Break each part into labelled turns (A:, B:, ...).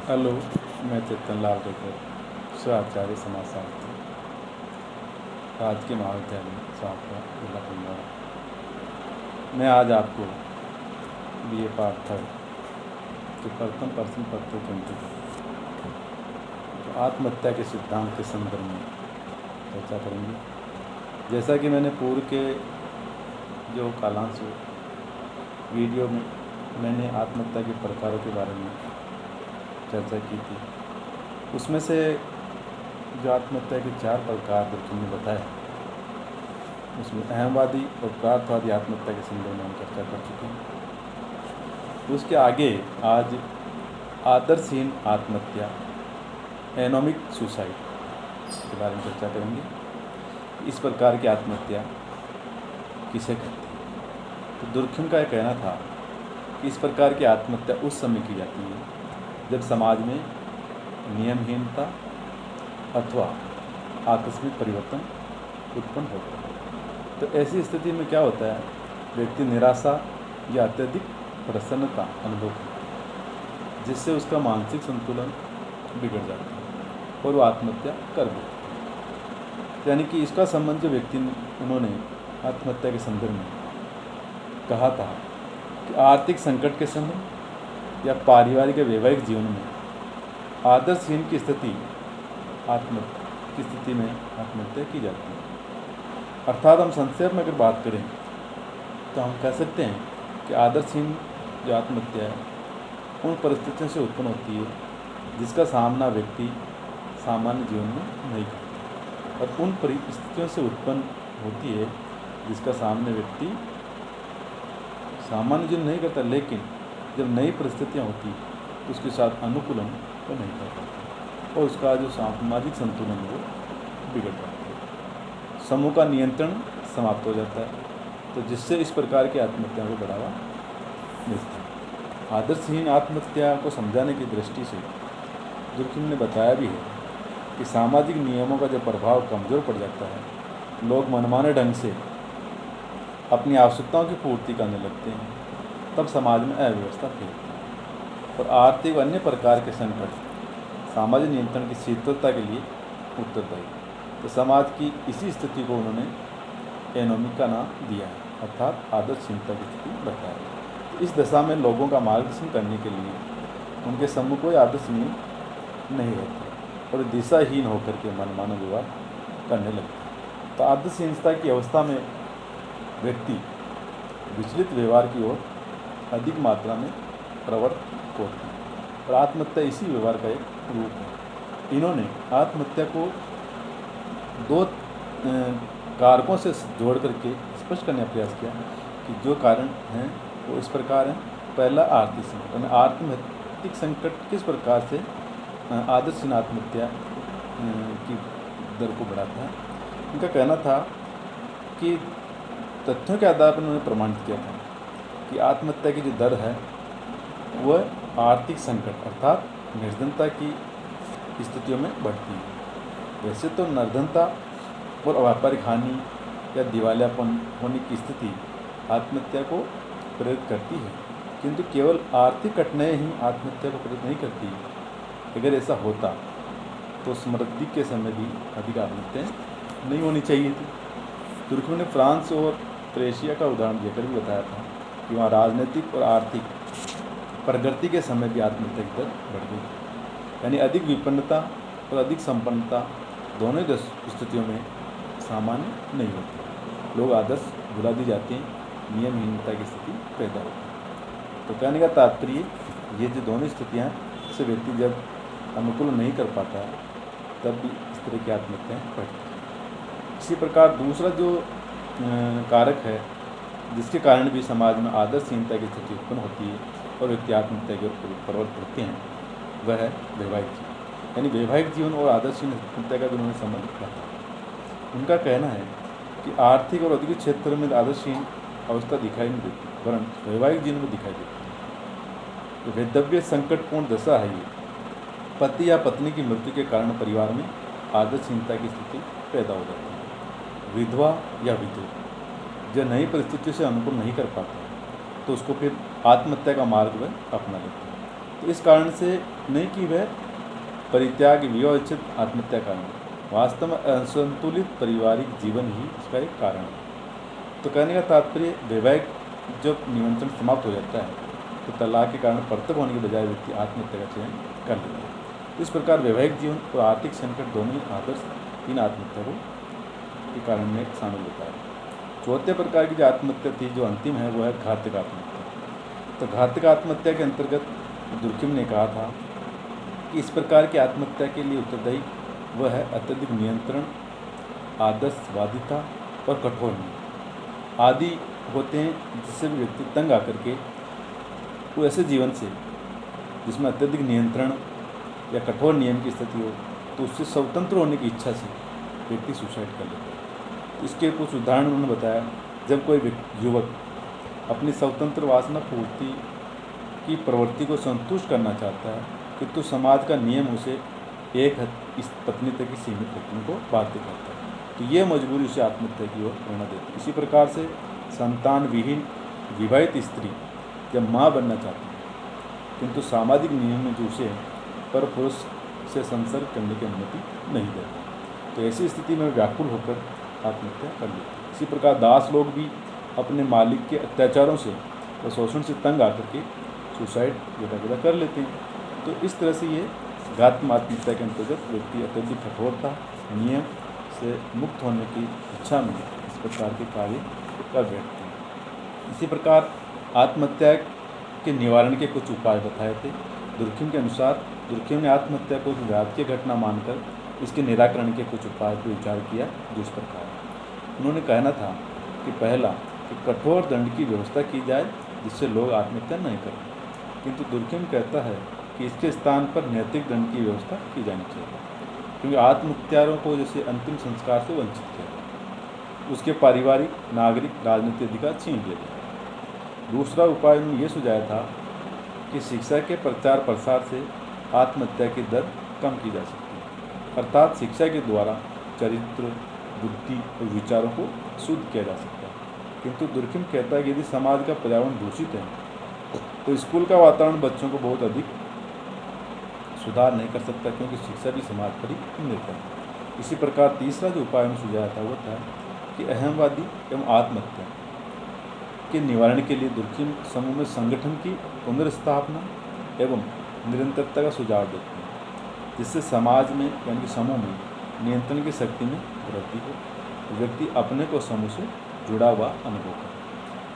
A: Hello, मैं चेतन लाल taker, स्वाचार्य समाज शास्त्री, राजकीय महाविद्यालय सापड़ा, जिला भीलवाड़ा। मैं आज आपको BA पार्ट 3 के प्रथम प्रश्न पत्र 20 आत्महत्या के सिद्धांत के संदर्भ में चर्चा करेंगे। जैसा कि मैंने पूर्व के जो कालांश वीडियो में मैंने आत्महत्या के प्रकारों के बारे में चर्चा की थी, उसमें से जो आत्महत्या के 4 प्रकार जो तुमने बताया, उसमें अहमवादी और प्रार्थवादी आत्महत्या के संदर्भ में हम चर्चा कर चुके हैं। उसके आगे आज आदर्शहीन आत्महत्या, एनोमिक सुसाइड के बारे में चर्चा करेंगे। इस प्रकार की आत्महत्या किसे कहते हैं। तो दुर्खिम का यह कहना था कि इस प्रकार की आत्महत्या उस समय की जाती है जब समाज में नियमहीनता अथवा आकस्मिक परिवर्तन उत्पन्न होता है। तो ऐसी स्थिति में क्या होता है, व्यक्ति निराशा या अत्यधिक प्रसन्नता अनुभव करता है, जिससे उसका मानसिक संतुलन बिगड़ जाता है और वो आत्महत्या कर देता है। यानी कि इसका संबंध जो व्यक्ति उन्होंने आत्महत्या के संदर्भ में कहा था कि आर्थिक संकट के समय या पारिवारिक या वैवाहिक जीवन में आदर्शहीन की स्थिति में आत्महत्या की जाती है। अर्थात हम संक्षेप में अगर बात करें तो हम कह सकते हैं कि आदर्शहीन जो आत्महत्या है उन परिस्थितियों से उत्पन्न होती है जिसका सामना व्यक्ति सामान्य जीवन में नहीं करता, और उन परिस्थितियों से उत्पन्न होती है जिसका सामने व्यक्ति सामान्य जीवन नहीं करता, लेकिन जब नई परिस्थितियाँ होती है उसके साथ अनुकूलन वो नहीं कर पाता और उसका जो सामाजिक संतुलन वो बिगड़ जाता है, समूह का नियंत्रण समाप्त हो जाता है। तो जिससे इस प्रकार की आत्महत्या को बढ़ावा मिलता है। आदर्शहीन आत्महत्या को समझाने की दृष्टि से दुर्खिम ने बताया भी है कि सामाजिक नियमों का जो प्रभाव कमज़ोर पड़ जाता है, लोग मनमाने ढंग से अपनी आवश्यकताओं की पूर्ति करने लगते हैं, तब समाज में अव्यवस्था फैलती है और आर्थिक अन्य प्रकार के संकट सामाजिक नियंत्रण की शीतलता के लिए उत्तरदायी। तो समाज की इसी स्थिति को उन्होंने एनोमिक का नाम दिया है, अर्थात आदर्शहीनता की स्थिति बताया। इस दशा में लोगों का मार्गदर्शन करने के लिए उनके सम्मुख कोई आदर्श नियम नहीं रहते और दिशाहीन होकर के मनमाना व्यवहार करने लगते। तो आदर्शहीनता की अवस्था में व्यक्ति विचलित व्यवहार की ओर अधिक मात्रा में प्रवृत्त होते हैं और आत्महत्या इसी व्यवहार का एक रूप है। इन्होंने आत्महत्या को 2 कारकों से जोड़ करके स्पष्ट करने का प्रयास किया कि जो कारण हैं वो इस प्रकार हैं। पहला आर्थिक संकट, आर्थिक संकट किस प्रकार से आदर्शहीन आत्महत्या की दर को बढ़ाता है। उनका कहना था कि तथ्यों के आधार पर उन्होंने प्रमाणित किया था कि आत्महत्या की जो दर है वह आर्थिक संकट अर्थात निर्धनता की स्थितियों में बढ़ती है। वैसे तो निर्धनता और व्यापारिक हानि या दिवालियापन होने की स्थिति आत्महत्या को प्रेरित करती है, किंतु केवल आर्थिक कठिनाई ही आत्महत्या को प्रेरित नहीं करती। अगर ऐसा होता तो समृद्धि के समय भी अधिक आत्महत्याएँ नहीं होनी चाहिए थी। तुर्की ने फ्रांस और क्रोएशिया का उदाहरण देकर भी बताया था कि वहाँ राजनीतिक और आर्थिक प्रगति के समय भी आत्महत्या की दर बढ़ गई। यानी अधिक विपन्नता और अधिक संपन्नता दोनों स्थितियों में सामान्य नहीं होती, लोग आदर्श भुला दी जाते हैं, नियमहीनता की स्थिति पैदा होती है। तो कहने का तात्पर्य ये जो दोनों स्थितियाँ से व्यक्ति जब अनुकूल नहीं कर पाता तब भी इस तरह की आत्महत्याएँ बढ़ती हैं। इसी प्रकार दूसरा जो कारक है जिसके कारण भी समाज में आदर्शहीनता की स्थिति उत्पन्न होती है और व्यक्ति आत्महत्या की ओर प्रवृत्त होते हैं, वह है वैवाहिक जीवन। यानी वैवाहिक जीवन और आदर्शहीन आत्महत्या का भी उन्होंने संबंध रखा था। उनका कहना है कि आर्थिक और औद्योगिक क्षेत्र में आदर्शहीन अवस्था दिखाई नहीं देती, वरन वैवाहिक जीवन में दिखाई देती है। तो वैधव्य संकटपूर्ण दशा है ये। पति या पत्नी की मृत्यु के कारण परिवार में आदर्शहीनता की स्थिति पैदा हो जाती है। विधवा या विधु जो नई परिस्थितियों से अनुकूल नहीं कर पाता तो उसको फिर आत्महत्या का मार्ग वह अपना लेता है। तो इस कारण से नहीं कि वह परित्याग विवाह इच्छित आत्महत्या कारण है, वास्तव में असंतुलित पारिवारिक जीवन ही इसका एक कारण है। तो कहने का तात्पर्य, वैवाहिक जब नियंत्रण समाप्त हो जाता है तो तलाक के कारण पृथक होने के बजाय व्यक्ति आत्महत्या का चयन कर लेता है। इस प्रकार वैवाहिक जीवन और आर्थिक संकट दोनों ही आदर्श इन आत्महत्या को के कारण में शामिल होता है। चौथे प्रकार की जो आत्महत्या थी, जो अंतिम है, वो है घातक आत्महत्या। तो घातक आत्महत्या के अंतर्गत दुर्खिम ने कहा था कि इस प्रकार की आत्महत्या के लिए उत्तरदायी वह है अत्यधिक नियंत्रण, आदर्शवादिता और कठोर नियम आदि होते हैं, जिससे भी व्यक्ति तंग आकर के वो ऐसे जीवन से जिसमें अत्यधिक नियंत्रण या कठोर नियम की स्थिति हो, तो उससे स्वतंत्र होने की इच्छा से व्यक्ति सुसाइड कर लेता है। इसके कुछ उदाहरण उन्होंने बताया। जब कोई युवक अपनी स्वतंत्र वासना पूर्ति की प्रवृत्ति को संतुष्ट करना चाहता है, किंतु समाज का नियम उसे एक इस पत्नी तक ही सीमित रखने को बाध्य करता है, तो ये मजबूरी उसे आत्महत्या की ओर प्रेरणा देती है। इसी प्रकार से संतान विहीन विवाहित स्त्री जब माँ बनना चाहती है, किंतु सामाजिक नियम में जो उसे पर पुरुष से संसर्ग करने की अनुमति नहीं देता, तो ऐसी स्थिति में व्याकुल होकर आत्महत्या कर लेते हैं। इसी प्रकार दास लोग भी अपने मालिक के अत्याचारों से और शोषण से तंग आकर के सुसाइड वगैरह कर लेते हैं। तो इस तरह से ये घातक आत्महत्या के अंतर्गत व्यक्ति अत्यधिक कठोरता, नियम से मुक्त होने की इच्छा में इस प्रकार के कार्य कर बैठते हैं। इसी प्रकार आत्महत्या के निवारण के कुछ उपाय बताए थे। दुर्खिम के अनुसार दुर्खिम ने आत्महत्या को एक राजकीय घटना मानकर इसके निराकरण के कुछ उपाय पर विचार किया, जिस प्रकार उन्होंने कहना था कि पहला, कि कठोर दंड की व्यवस्था की जाए जिससे लोग आत्महत्या नहीं करें, किंतु दुर्खिम कहता है कि इसके स्थान पर नैतिक दंड की व्यवस्था की जानी चाहिए, क्योंकि आत्महत्यारों को जैसे अंतिम संस्कार से वंचित किया जाए, उसके पारिवारिक, नागरिक, राजनीतिक अधिकार छीन लिए जाए। दूसरा उपाय उन्होंने ये सुझाया था कि शिक्षा के प्रचार प्रसार से आत्महत्या की दर कम की जा सकती है, अर्थात शिक्षा के द्वारा चरित्र, बुद्धि और विचारों को शुद्ध किया जा सकता है। किंतु दुर्खिम कहता है कि यदि समाज का पर्यावरण दूषित है तो स्कूल का वातावरण बच्चों को बहुत अधिक सुधार नहीं कर सकता, क्योंकि शिक्षा भी समाज पर ही निर्भर है। इसी प्रकार तीसरा जो उपाय उन्होंने सुझाया था वो था कि अहमवादी एवं आत्महत्या के निवारण के लिए दुर्खिम समूह में संगठन की पुनर्स्थापना एवं निरंतरता का सुझाव देते हैं, जिससे समाज में यानी कि समूह में नियंत्रण की शक्ति में वृद्धि हो, व्यक्ति अपने को समूह से जुड़ा हुआ अनुभव करे,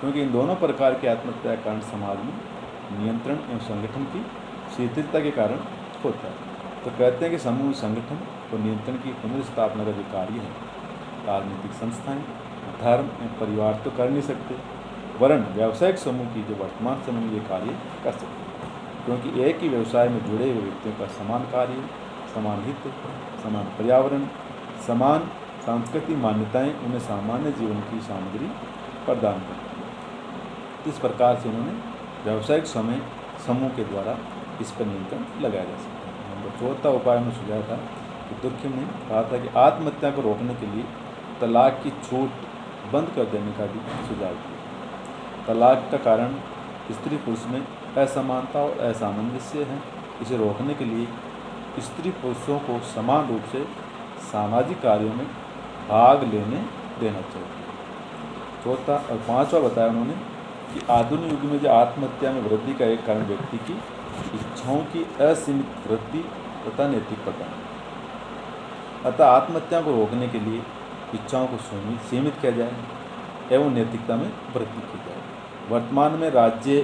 A: क्योंकि इन दोनों प्रकार के आत्महत्या के कारण समाज में नियंत्रण एवं संगठन की शिथिलता के कारण होता है। तो कहते हैं कि समूह संगठन और नियंत्रण की पुनर्स्थापना का जो कार्य है, राजनीतिक संस्थाएं, धर्म एवं परिवार तो कर नहीं सकते, वरन व्यावसायिक समूह की जो वर्तमान समय में ये कार्य कर सकते हैं, क्योंकि एक ही व्यवसाय में जुड़े हुए व्यक्तियों का समान कार्य, समान हित, समान पर्यावरण, समान सांस्कृतिक मान्यताएं उन्हें सामान्य जीवन की सामग्री प्रदान करती है। इस प्रकार से उन्होंने व्यावसायिक समूह के द्वारा इस पर नियंत्रण लगाया जा सकता है। नंबर चौथा उपाय उन्होंने सुझाया था कि दुर्खिम ने कहा था कि आत्महत्या को रोकने के लिए तलाक की छूट बंद कर देने का भी सुझाव दिया। तलाक का कारण स्त्री पुरुष में असमानता और असामंजस्य है। इसे रोकने के लिए स्त्री पुरुषों को समान रूप से सामाजिक कार्यों में भाग लेने देना चाहिए। चौथा और पांचवा बताया उन्होंने कि आधुनिक युग में जो आत्महत्या में वृद्धि का एक कारण व्यक्ति की इच्छाओं की असीमित वृद्धि तथा नैतिक पतन। अतः आत्महत्या को रोकने के लिए इच्छाओं को सीमित किया जाए एवं नैतिकता में वृद्धि की जाए। वर्तमान में राज्य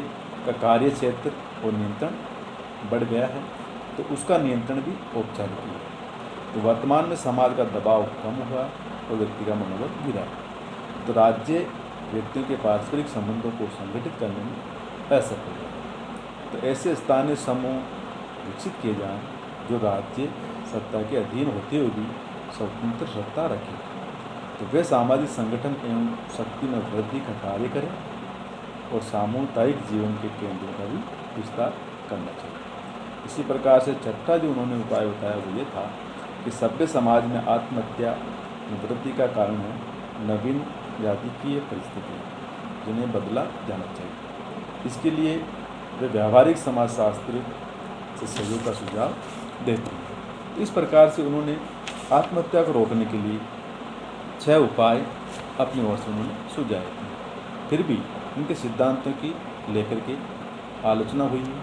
A: का कार्य क्षेत्र और नियंत्रण बढ़ गया है, तो उसका नियंत्रण भी औपचारिक है। तो वर्तमान में समाज का दबाव कम हुआ और व्यक्ति का मनोबल गिरा, तो राज्य व्यक्तियों के पारस्परिक संबंधों को संगठित करने में असफल है। तो ऐसे स्थानीय समूह विकसित किए जाएं जो राज्य सत्ता के अधीन होते हुए भी स्वतंत्र सत्ता रखें, तो वे सामाजिक संगठन एवं शक्ति में वृद्धि का कार्य करें और सामुदायिक जीवन के केंद्रों का भी विस्तार करना चाहिए। इसी प्रकार से छठा जो उन्होंने उपाय बताया वो ये था कि सभ्य समाज में आत्महत्या में वृद्धि का कारण है नवीन जातिकीय परिस्थितियाँ, जिन्हें बदला जाना चाहिए। इसके लिए वे व्यावहारिक समाजशास्त्र से सहयोग का सुझाव देते हैं। तो इस प्रकार से उन्होंने आत्महत्या को रोकने के लिए 6 उपाय अपनी ओर से उन्होंने सुझाए थे। फिर भी उनके सिद्धांतों की लेकर के आलोचना हुई है,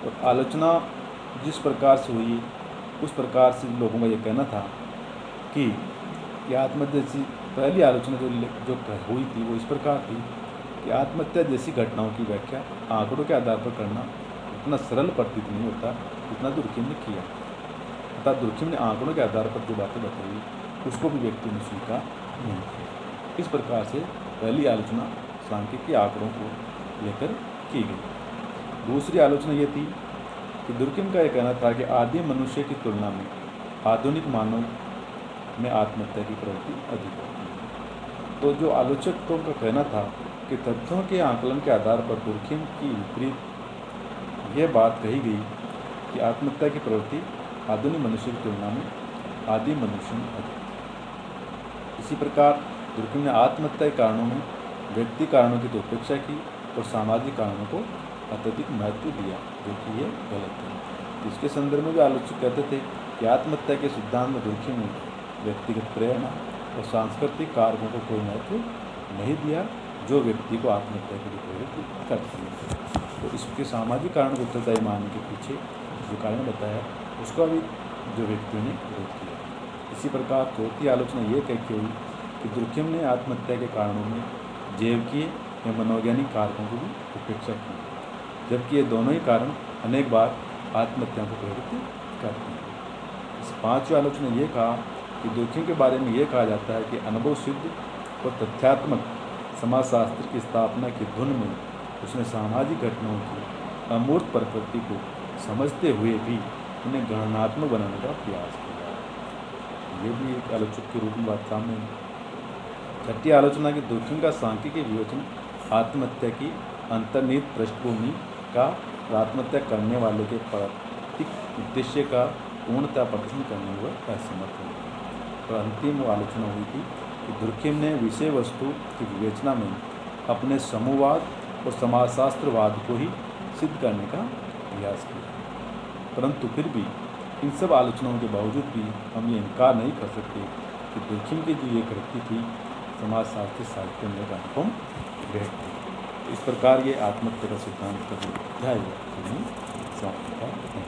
A: और आलोचना जिस प्रकार से हुई उस प्रकार से लोगों का ये कहना था कि आत्महत्या जैसी पहली आलोचना जो हुई थी वो इस प्रकार थी कि आत्महत्या जैसी घटनाओं की व्याख्या आंकड़ों के आधार पर करना उतना सरल प्रतीत नहीं होता जितना दुर्खिम ने किया। अर्थात दुर्खिम ने आंकड़ों के आधार पर जो बातें बताई उसको भी व्यक्ति ने स्वीकार नहीं किया। इस प्रकार से पहली आलोचना सांख्यिकी आंकड़ों को लेकर की गई। दूसरी आलोचना ये थी कि दुर्खिम का यह कहना था कि आदिम मनुष्य की तुलना में आधुनिक मानव में आत्महत्या की प्रवृत्ति अधिक होती है। तो जो आलोचकों का कहना था कि तथ्यों के आकलन के आधार पर दुर्खिम की विपरीत यह बात कही गई कि आत्महत्या की प्रवृत्ति आधुनिक मनुष्य की तुलना में आदिम मनुष्य में अधिक। इसी प्रकार दुर्खिम ने आत्महत्या के कारणों में व्यक्ति कारणों की तो उपेक्षा की और सामाजिक कारणों को अत्यधिक महत्व दिया, जो कि ये गलत है। इसके संदर्भ में भी आलोचक कहते थे कि आत्महत्या के सिद्धांत में दुर्खिम ने व्यक्तिगत प्रेरणा और सांस्कृतिक कारकों को कोई महत्व नहीं दिया जो व्यक्ति को आत्महत्या के लिए प्रेरित करती है। तो इसके सामाजिक कारण को उत्तरदायी मानने के पीछे जो कारण बताया उसका भी जो व्यक्तियों ने विरोध किया। इसी प्रकार चौथी आलोचना ये कह के हुई कि दुर्खिम ने आत्महत्या के कारणों में जैविकीय या मनोवैज्ञानिक कारकों की भी उपेक्षा की, जबकि ये दोनों ही कारण अनेक बार आत्महत्या को प्रेरित करते हैं। इस पांचवी आलोचना ये कहा कि दुर्खिम के बारे में ये कहा जाता है कि अनुभव सिद्ध और तथ्यात्मक समाजशास्त्र की स्थापना की धुन में उसने सामाजिक घटनाओं की अमूर्त प्रकृति को समझते हुए भी उन्हें गणनात्मक बनाने का प्रयास किया। ये भी एक आलोचक के रूप में बात सामने है। छठी आलोचना की दुर्खिम का सांख्यिकी विवेचन आत्महत्या की अंतर्निहित पृष्ठभूमि का और आत्महत्या करने वाले के प्रतीक उद्देश्य का पूर्णतः प्रदर्शन करने में असमर्थ हुआ। तो अंतिम आलोचना हुई थी कि दुर्खिम ने विषय वस्तु की विवेचना में अपने समूहवाद और समाजशास्त्रवाद को ही सिद्ध करने का प्रयास किया, परंतु फिर भी इन सब आलोचनाओं के बावजूद भी हम ये इनकार नहीं कर सकते कि दुर्खिम की जो ये कृति थी समाजशास्त्री साहित्य में एक अनुपम भेंट थी। इस प्रकार ये आत्महत्या का सिद्धांत का जो अध्याय है समाप्त होता है।